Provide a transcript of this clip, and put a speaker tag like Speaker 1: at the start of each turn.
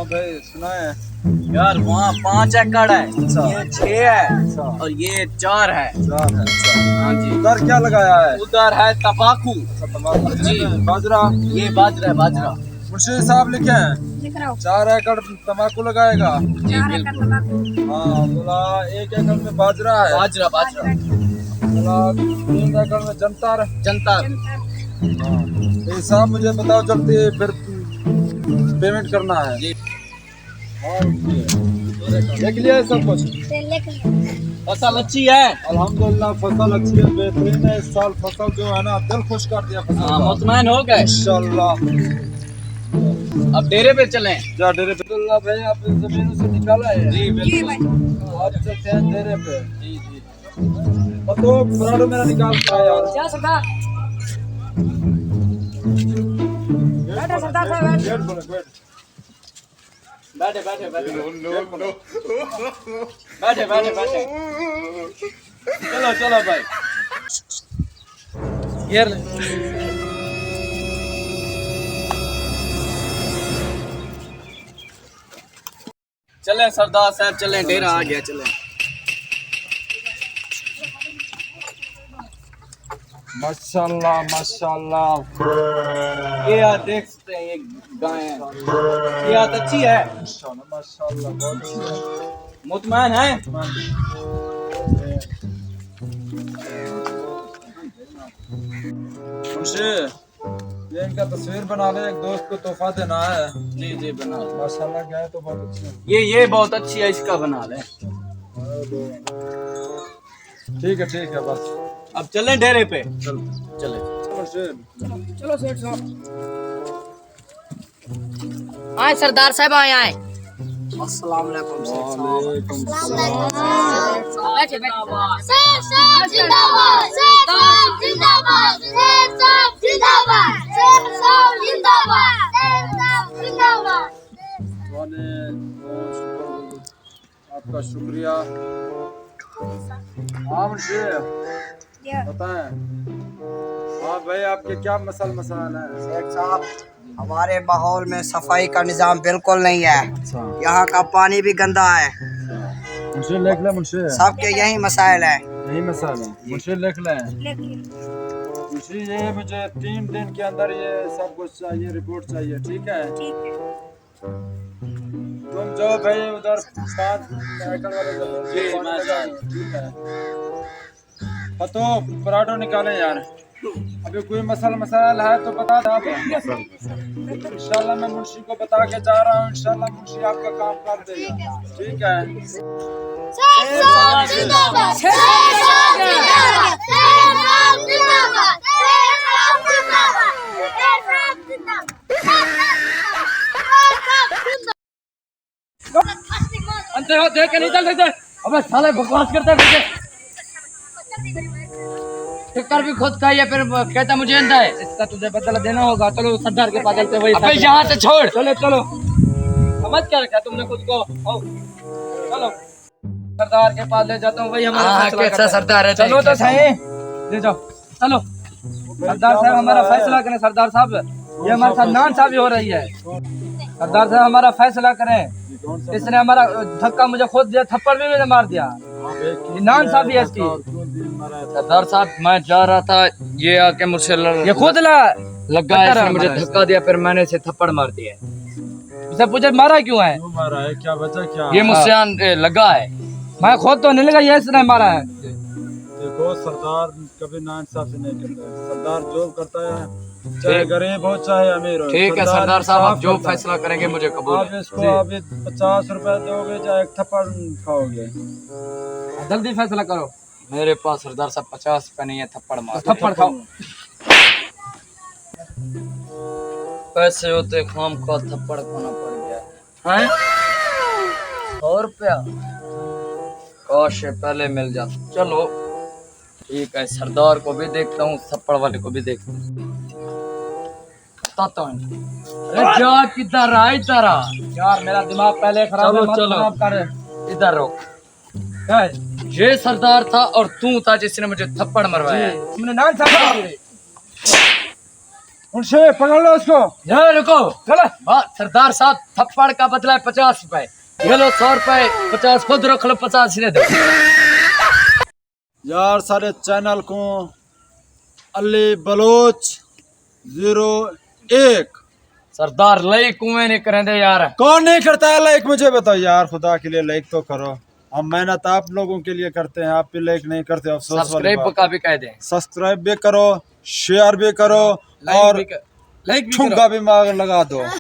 Speaker 1: हाँ भाई सुना है
Speaker 2: यार वहाँ 5 एकड़ है, ये 6 है और ये 4 है। हाँ जी।
Speaker 1: उधर क्या लगाया है?
Speaker 2: उधर है तंबाकू जी,
Speaker 1: बाजरा।
Speaker 2: ये बाजरा है, बाजरा।
Speaker 1: मुंशी साहब लिखे हैं
Speaker 3: लिख रहा हूँ
Speaker 1: 4 एकड़ तंबाकू लगाएगा।
Speaker 3: 4 एकड़ तंबाकू
Speaker 1: हाँ बोला 1 एकड़ में बाजरा है।
Speaker 2: बाजरा बाजरा
Speaker 1: बोला 3 एकड़ में जनता।
Speaker 2: जनता।
Speaker 1: ये साहब मुझे बताओ जल्दी, फिर पेमेंट करना है
Speaker 2: जी।
Speaker 1: देख लिया है सब कुछ?
Speaker 3: लिख लिया
Speaker 2: फसल अच्छी है,
Speaker 1: अल्हम्दुलिल्लाह फसल अच्छी है, बेहतरीन है। इस साल फसल जो है ना दिल खुश कर दिया फसल का।
Speaker 2: मुतमैन हो गए।
Speaker 1: इंशाल्लाह।
Speaker 2: अब डेरे पे चलें।
Speaker 1: जा डेरे पे। अब्दुल्ला भाई आप इन जमीनों से निकाला है?
Speaker 2: जी
Speaker 3: जी
Speaker 2: बिल्कुल।
Speaker 3: भाई
Speaker 1: आप चलते हैं डेरे पे।
Speaker 2: जी जी।
Speaker 1: तो पराठो मेरा निकाल के आया यार।
Speaker 3: क्या सरदार बैठो सरदार साहब बैठो।
Speaker 1: वेट बोले वेट।
Speaker 2: बैठे बैठे बैठे बैठे बैठे बैठे। चलो चलो भाई। ये ले। चलें सरदार साहब, चलें, डेरा आ गया, चलें।
Speaker 1: माशाल्लाह माशाल्लाह।
Speaker 2: ये यार देख सकते हैं, ये गाय है, ये यार अच्छी है,
Speaker 1: माशाल्लाह माशाल्लाह बहुत अच्छी है।
Speaker 2: मुतमैन है।
Speaker 1: मुंशी ये इनका तस्वीर बना ले, एक दोस्त को तोहफा देना है।
Speaker 2: जी जी बना ले।
Speaker 1: माशाल्लाह गाय तो बहुत अच्छी है।
Speaker 2: ये बहुत अच्छी है, इसका बना ले।
Speaker 1: ठीक है बस।
Speaker 2: अब चलें डेरे पे।
Speaker 1: चल
Speaker 2: चले।
Speaker 1: मुंशी
Speaker 3: चलो सेठ साहब आए, सरदार साहब आए।
Speaker 2: अस्सलाम वालेकुम
Speaker 1: वालेकुम
Speaker 3: बैठे बैठे।
Speaker 4: शेख साहब जिंदाबाद, शेख साहब जिंदाबाद, शेख साहब जिंदाबाद, शेख साहब जिंदाबाद, शेख साहब जिंदाबाद।
Speaker 1: आपका शुक्रिया। हाँ मुंशी बताएं। हाँ भाई आपके क्या मसाल है?
Speaker 5: शेख साहब हमारे माहौल में सफाई का निज़ाम बिल्कुल नहीं है।
Speaker 1: अच्छा
Speaker 5: यहाँ का पानी भी गंदा है।
Speaker 1: मुंशी लिख ले मुंशी।
Speaker 5: सबके यही मसाइल है।
Speaker 1: यही मसाला है मुंशी लिख ले।
Speaker 3: लिख लिया
Speaker 1: मुंशी ये मुझे 3 दिन के अंदर ये सब कुछ चाहिए, रिपोर्ट चाहिए। ठीक है
Speaker 3: ठीक है।
Speaker 1: तुम जाओ भाई उधर 5 एकड़ वाले जमीन
Speaker 2: जी,
Speaker 1: को
Speaker 2: मैं
Speaker 1: पानी लगाओ। ठीक है पतो पराठो निकाले यार। अभी कोई मसाला है तो बता दो आप। इंशाल्लाह मैं मुंशी को बता के जा रहा हूँ, इंशाल्लाह मुंशी आपका काम कर देगा। ठीक है
Speaker 4: शेख साहब जिंदाबाद, शेख साहब जिंदाबाद, शेख साहब जिंदाबाद, शेख साहब जिंदाबाद, शेख साहब जिंदाबाद,
Speaker 2: अंते हो देख के नहीं चल सकते। अबे साले बकवास करता है। टिक्कर भी खुद खाइए, फिर कहता मुझे अंधा है। इसका तुझे बदला देना होगा। चलो सरदार के पास चलते। वही अबे यहाँ से छोड़। चलो चलो, समझ क्या रखा तुमने खुद को। चलो सरदार के पास ले जाता हूँ, वही हमारा फैसला करता है। सरदार है, चलो तो सही, ले जाओ। चलो सरदार साहब हमारा फैसला करें। सरदार साहब ये हमारे साथ नाइंसाफी हो रही है। सरदार साहब हमारा फैसला करें। इसने हमारा धक्का मुझे खुद दिया, थप्पड़ भी मुझे मार दिया। नाइंसाफी है इसकी। सरदार साहब मैं जा रहा था, ये आके मुझसे ये खुद लगा, इसने मुझे धक्का दिया, फिर मैंने इसे थप्पड़ मार दिया। इसे पूछे मारा क्यों है?
Speaker 1: क्यों मारा है, क्या वजह क्या?
Speaker 2: ये मुझसे लगा है। मैं खुद तो नहीं लगा, ये इसने मारा है।
Speaker 1: देखो सरदार कभी नाइंसाफी नहीं करता है। सरदार जो करता है चाहे गरीब हो चाहे अमीर हो।
Speaker 2: ठीक है सरदार साहब, आप जो फैसला करेंगे मुझे कबूल
Speaker 1: आप
Speaker 2: है।
Speaker 1: इसको अभी 50 रुपए दोगे चाहे एक थप्पड़ खाओगे।
Speaker 2: जल्दी फैसला करो। मेरे पास सरदार साहब 50 रुपए नहीं है, थप्पड़ मार। थप्पड़ खाओ। पैसे होते खाम का थप्पड़ खाना पड़ गया है। 100 रुपया काश ये पहले मिल जाता। चलो ठीक है, सरदार को भी देखता हूँ, थप्पड़ वाले को भी देखता हूँ। बताता हूँ। अरे जा किधर आ, इधर आ यार, मेरा दिमाग पहले खराब है, मत खराब कर। इधर रोक। ये सरदार था और तू था जिसने मुझे थप्पड़ मरवाया। तुमने नाइंसाफी की।
Speaker 1: मुंशी पकड़ लो उसको।
Speaker 2: ये रुको चलो। हाँ सरदार साहब थप्पड़ का बदला है 50 रुपए। ये लो 100 रुपए, 50 खुद रख लो, 50 इन्हें दो।
Speaker 1: यार सारे चैनल को अली बलोच 01
Speaker 2: सरदार लई कुएं नहीं करेंगे यार।
Speaker 1: कौन नहीं करता है लाइक, मुझे बताओ यार, खुदा के लिए लाइक तो करो। हम मेहनत आप लोगों के लिए करते हैं, आप भी लाइक नहीं करते, अफसोस वाली
Speaker 2: सब्सक्राइब
Speaker 1: बात।
Speaker 2: का भी कह दें।
Speaker 1: सब्सक्राइब भी करो, शेयर भी करो और
Speaker 2: लाइक भी
Speaker 1: ठुमका भी मार लगा दो।